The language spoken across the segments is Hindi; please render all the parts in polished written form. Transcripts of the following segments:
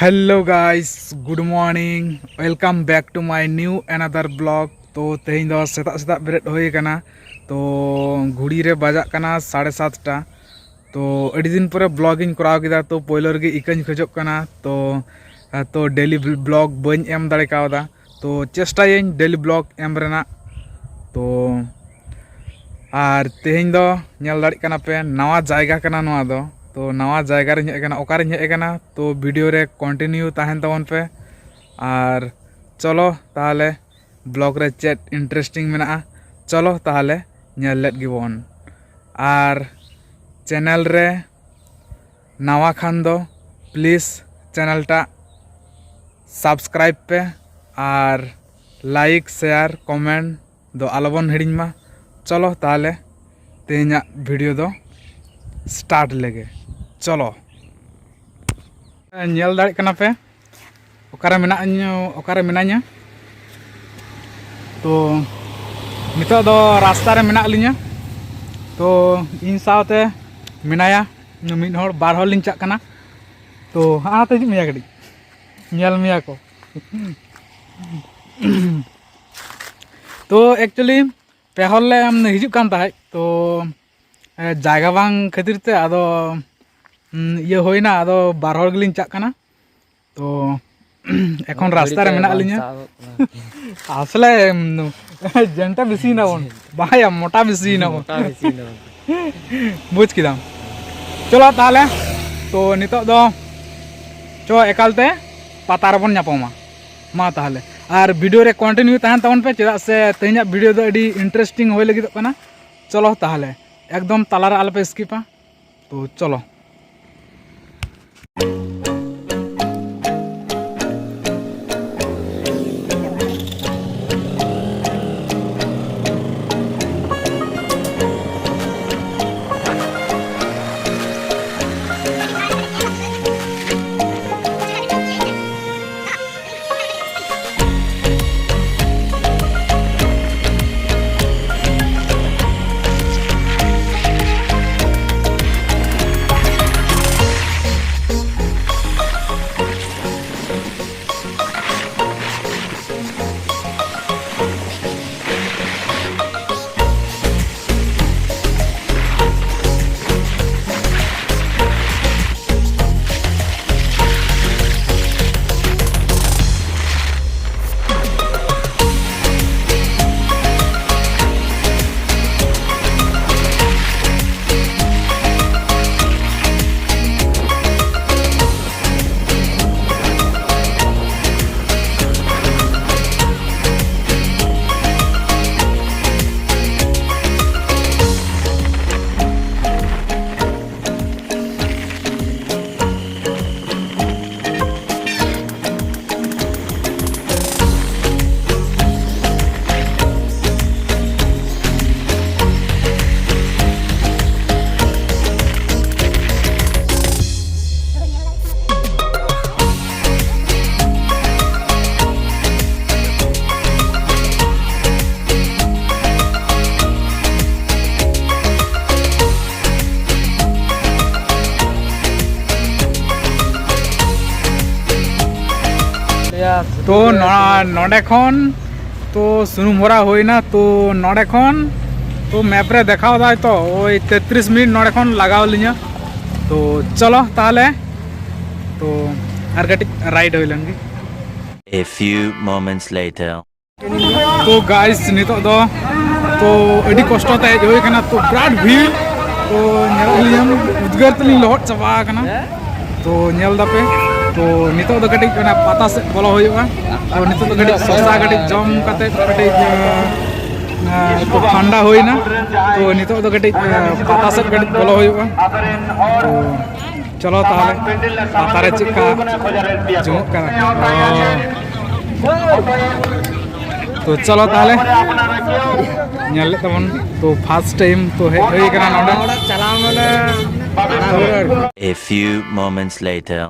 Hello guys good morning welcome back to my new another blog. तो तेहन दो सेता सेता बेरेद होई कना। तो घुड़ी रे बजा कना 7:30 तो अड़ी दिन पर ब्लॉगिंग कराव किदा। तो पोइलो रे इकानी खोजोग कना। तो डेली ब्लॉग बन एम दाड़े कावदा। तो चेष्टायें डेली ब्लॉग एम रेना। तो आर तेहन दो नेल दाड़े कना पे नवा जायगा कना नवा दो। तो नवा जगह रे हेज ओकारे हेज कना। तो वीडियो रे कंटिन्यू ताहेन तबन पे आर चलो ताहले ब्लॉग रे चेट इंटरेस्टिंग मेना चलो ताहले नेल लेट गिबन। आर चैनल रे नवा खान दो प्लीज चैनल टा सब्सक्राइब पे आर लाइक शेयर कमेंट दो आलोबन हिड़िंग मा। चलो ताहले तेहना वीडियो दो स्टार्ट लेगे चलो। नेल दाड़े कना पे ओकारे मेना냐। तो नितो दो रास्ता रे मेना लिया। तो इन साथे मेनाया मिद हर बार हर लिंग चाक कना। तो आते हिजुग मिया गडी नेल मिया को। तो एक्चुअली पे हर ले हिजुग कान ताहे। तो जायगा बांग खातिर ते आदो ये होइना आदो बार हर गेलिंग चाक कना। तो एखन रास्ता रे मेना लिया। आसले जेंटा बेसी ना बन बाया मोटा बेसी ना बन बुझ किदाम। चलो ताहले तो नितो दो चो एकालते पाता रबन नापमा मा ताहले। आर वीडियो रे कंटिन्यू ताहन तबन पे चेदा से तेहना वीडियो दो अडी इंटरेस्टिंग होय लगिद कना। चलो ताहले एकदम तालारे आलपे स्किपा। तो चलो तो नोडे खन तो सुनुम भरा होइना। तो नोडे खन तो मैप रे देखाव दाय तो ओई 33 मिनट नोडे खन लगाव लिया। तो चलो ताहले तो आर गटी राइड होई लंगी। A few moments later. तो गाइस नितो दो तो अडी कष्ट ते होई कना। तो बिराट भीड़ तो नेल लियम उद्गार तली लहट चाबा कना। तो नेल दापे तो नितो दो गटी कना पाता से बोलो होयुगा। तो नितो दो गटी ससा गटी जम काते गटी तो ठंडा होइना। तो नितो दो गटी पाता से गटी बोलो होयुगा। तो चलो ताहले पाता रे चिका जुमुक कना। तो चलो ताहले नेल तबन। तो फर्स्ट टाइम तो हेई कना नोडे चलाव माने। A few moments later.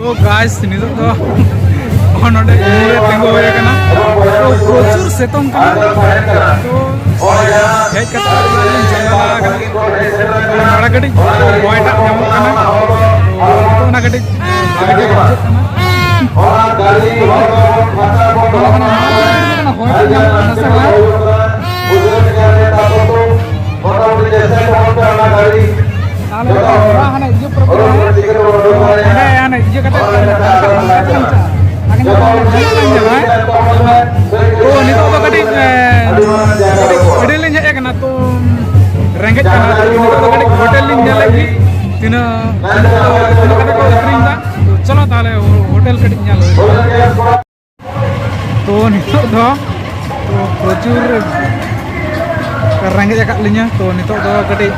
तो गाइस नितो तो नोडे इमुरे तेंगो होय kana तो प्रचुर सेतों kana तो हेज कथा जंगला kana नोडा कटी बॉयटा nyamuk kana तो ना कटी भागे बचत kana और गाड़ी बहुत मात्रा को ना होय ना सला बुजुर्ग जाने ताको तो मोटामोटी जैसे बहुत ना गाड़ी नाले हाने ये प्रोग्राम है हाने ये कथा तो नितो तो कटी होटल हेज kana तो रेंगेज kana नितो तो कटी होटल नेलगी तिना कथा को अक्रिंग दा चलो ताले होटल कटी नेल तो नितो दो तो प्रचुर रेंगेज अकात लिnya तो नितो दो कटी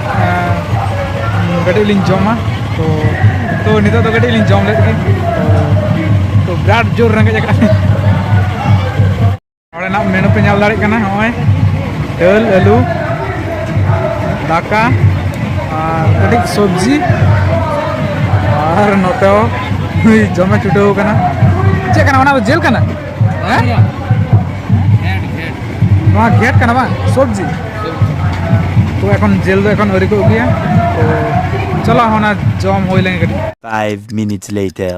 कटी लिंग जमा तो नितो तो कटी लिंग जम लेत की तो बिराट जोर रेंगेज अकात और ना मेनू पे नाल दाड़े kana होय दाल आलू दाका कटी सब्जी और नोतो जमे चुटाव kana चे kana ओना जेल kana हैं नोआ गेट kana बा सब्जी तो এখন जेल दो এখন अरी को गया तो चलो होना जम होय लेंगे कटी 5 minutes later.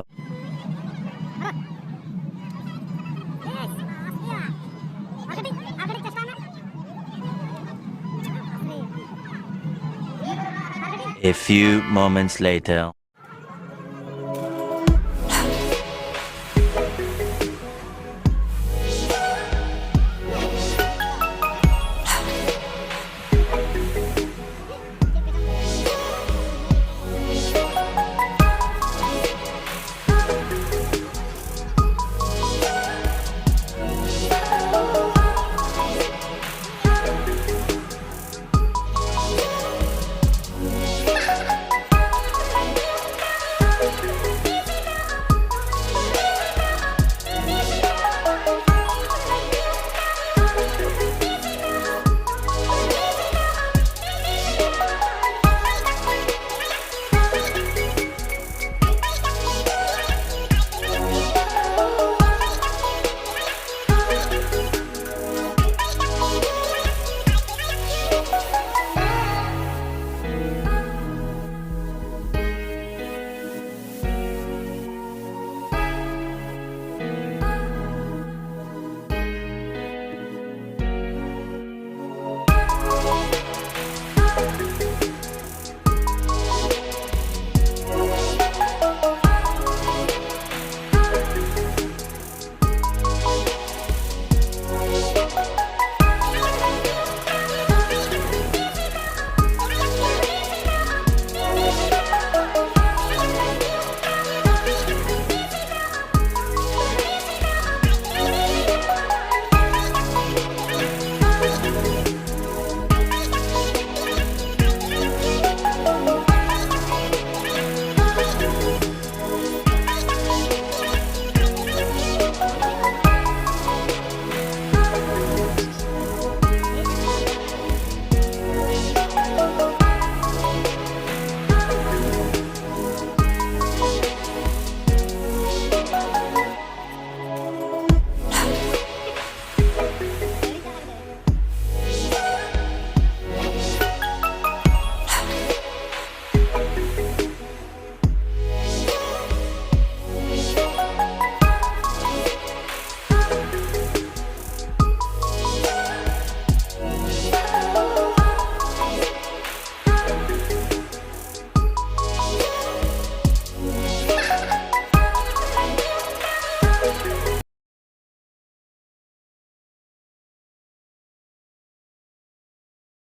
A few moments later.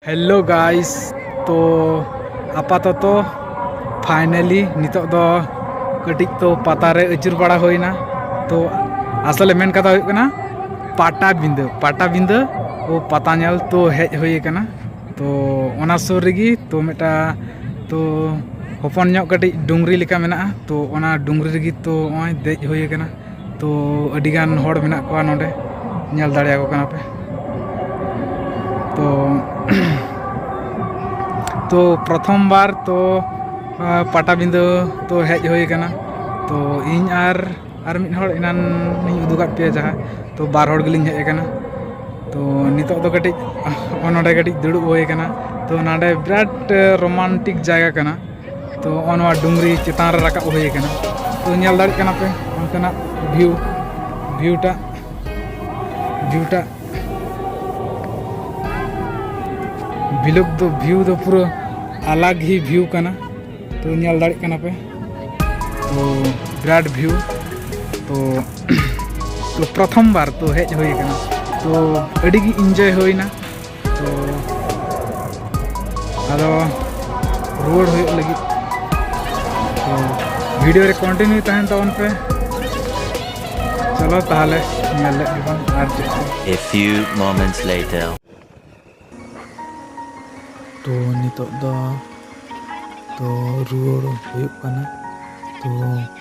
Hello guys तो आपातत फाइनली नितो दो कटिक तो पतारे अचुर बड़ा होइना तो असले मेन कथा हुई कना पाटाबिंदा ओ पता नेल तो हेज होई कना तो ओना सुर रेगी तो मेटा तो हपन ᱧᱚᱜ कटिक डुंगरी लेका मेना तो ओना डुंगरी रेगी तो ओय देज होई कना तो अडिगान हड़ मेना को नोडे नेल दाड़िया को कना पे तो प्रथम बार तो पाटाबिंदा तो हेज होई कना तो इन आर मिड हर इनान उदुगाद पे जहाँ तो बार हर गेलिंग हेज अकाना तो नितो दो कटिज ओनोडे कटिज दुड़ुब होय अकाना तो नाडे बिराट रोमांटिक जगह कना तो ओनवा डुंगरी चेतान रे राकाब होय अकाना तो नेल दाड़े कना पे ओनतेना भिउटा व्यू दो पूरा अलग ही व्यू कना तो नेल दाड़े कना पे तो बिराट व्यू तो प्रथम बार तो हेज होय कना तो अड़ी गी एंजॉय होइना तो आदो रुआड़ होय लगी तो वीडियो रे कंटिन्यू तहन तबन पे चलो ताहले नेल ले दिबन आर check A few moments later. तो नितो दो तो रुआड़ होय कना तो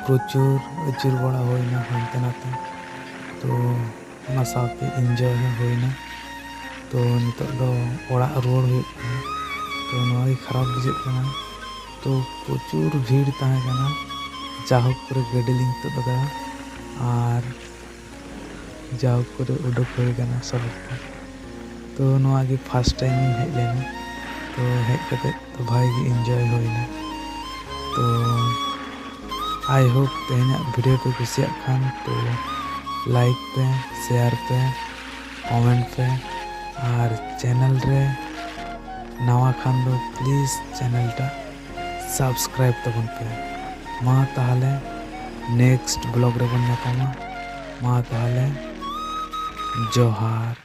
प्रचुर अचुर बड़ा होइना हनते नाते तो ओना साथे एंजॉय होइना तो नितो दो ओड़ा रुआड़ होय कना तो नोई खराब बुझे कना तो प्रचुर भीड़ ताहे कना जाहोक करे गाड़ी लिंग तो दादा आर जाहोक करे उडुक होय कना सब तो नोआ गे फर्स्ट टाइम हेज लेना तो हेज कते तो भाई गे एंजॉय होइना तो आई होप तेहना वीडियो पे कुसिया खान तो लाइक पे शेयर पे कमेंट पे और चैनल रे नवा खान दो प्लीज चैनल टा सब्सक्राइब तबन पे मा ताहले नेक्स्ट ब्लॉग रे बन नाकामा मा ताहले जोहार।